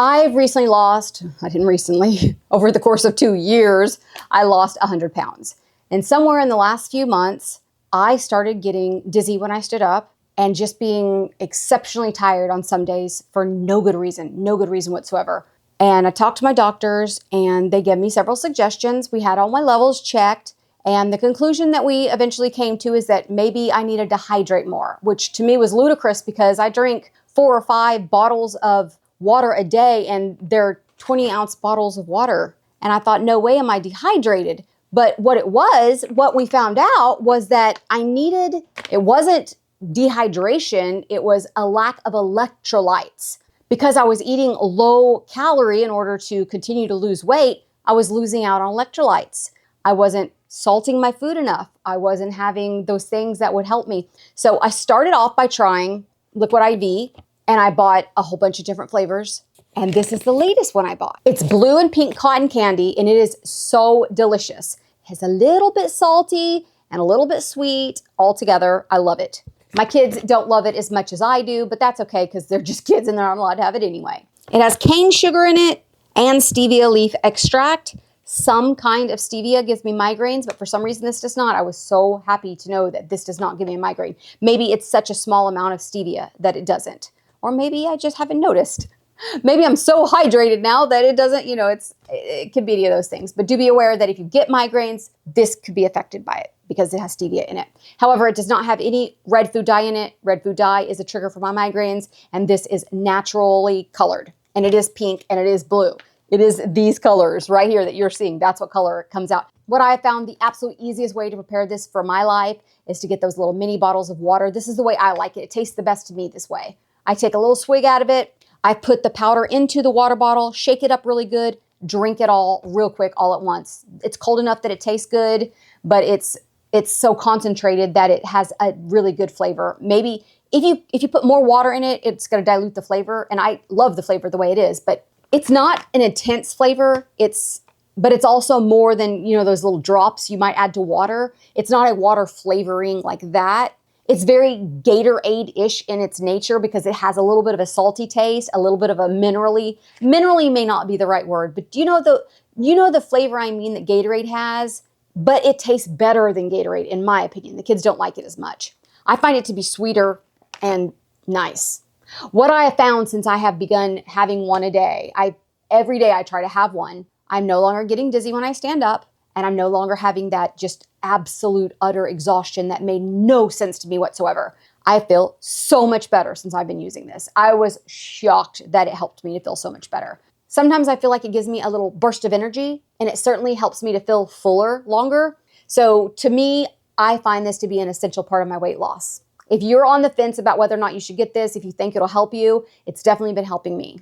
I've recently lost, I didn't recently, over the course of 2 years, I lost 100 pounds. And somewhere in the last few months, I started getting dizzy when I stood up and just being exceptionally tired on some days for no good reason whatsoever. And I talked to my doctors and they gave me several suggestions. We had all my levels checked. And the conclusion that we eventually came to is that maybe I needed to hydrate more, which to me was ludicrous because I drink 4 or 5 bottles of water a day and they're 20-ounce bottles of water. And I thought, no way am I dehydrated. But what we found out was that it wasn't dehydration, it was a lack of electrolytes. Because I was eating low calorie in order to continue to lose weight, I was losing out on electrolytes. I wasn't salting my food enough. I wasn't having those things that would help me. So I started off by trying Liquid IV and I bought a whole bunch of different flavors. And this is the latest one I bought. It's blue and pink cotton candy and it is so delicious. It has a little bit salty and a little bit sweet all together. I love it. My kids don't love it as much as I do, but that's okay because they're just kids and they're not allowed to have it anyway. It has cane sugar in it and stevia leaf extract. Some kind of stevia gives me migraines, but for some reason this does not. I was so happy to know that this does not give me a migraine. Maybe it's such a small amount of stevia that it doesn't. Or maybe I just haven't noticed. Maybe I'm so hydrated now that it doesn't, it could be any of those things. But do be aware that if you get migraines, this could be affected by it because it has stevia in it. However, it does not have any red food dye in it. Red food dye is a trigger for my migraines, and this is naturally colored. And it is pink and it is blue. It is these colors right here that you're seeing. That's what color it comes out. What I found the absolute easiest way to prepare this for my life is to get those little mini bottles of water. This is the way I like it. It tastes the best to me this way. I take a little swig out of it. I put the powder into the water bottle, shake it up really good, drink it all real quick all at once. It's cold enough that it tastes good, but it's so concentrated that it has a really good flavor. Maybe if you put more water in it, it's going to dilute the flavor. And I love the flavor the way it is, but it's not an intense flavor. But it's also more than, those little drops you might add to water. It's not a water flavoring like that. It's very Gatorade-ish in its nature because it has a little bit of a salty taste, a little bit of a minerally may not be the right word, but you know the flavor I mean that Gatorade has, but it tastes better than Gatorade in my opinion. The kids don't like it as much. I find it to be sweeter and nice. What I have found since I have begun having one a day, every day I try to have one. I'm no longer getting dizzy when I stand up, and I'm no longer having that just absolute utter exhaustion that made no sense to me whatsoever. I feel so much better since I've been using this. I was shocked that it helped me to feel so much better. Sometimes I feel like it gives me a little burst of energy, and it certainly helps me to feel fuller longer. So to me, I find this to be an essential part of my weight loss. If you're on the fence about whether or not you should get this, if you think it'll help you, it's definitely been helping me.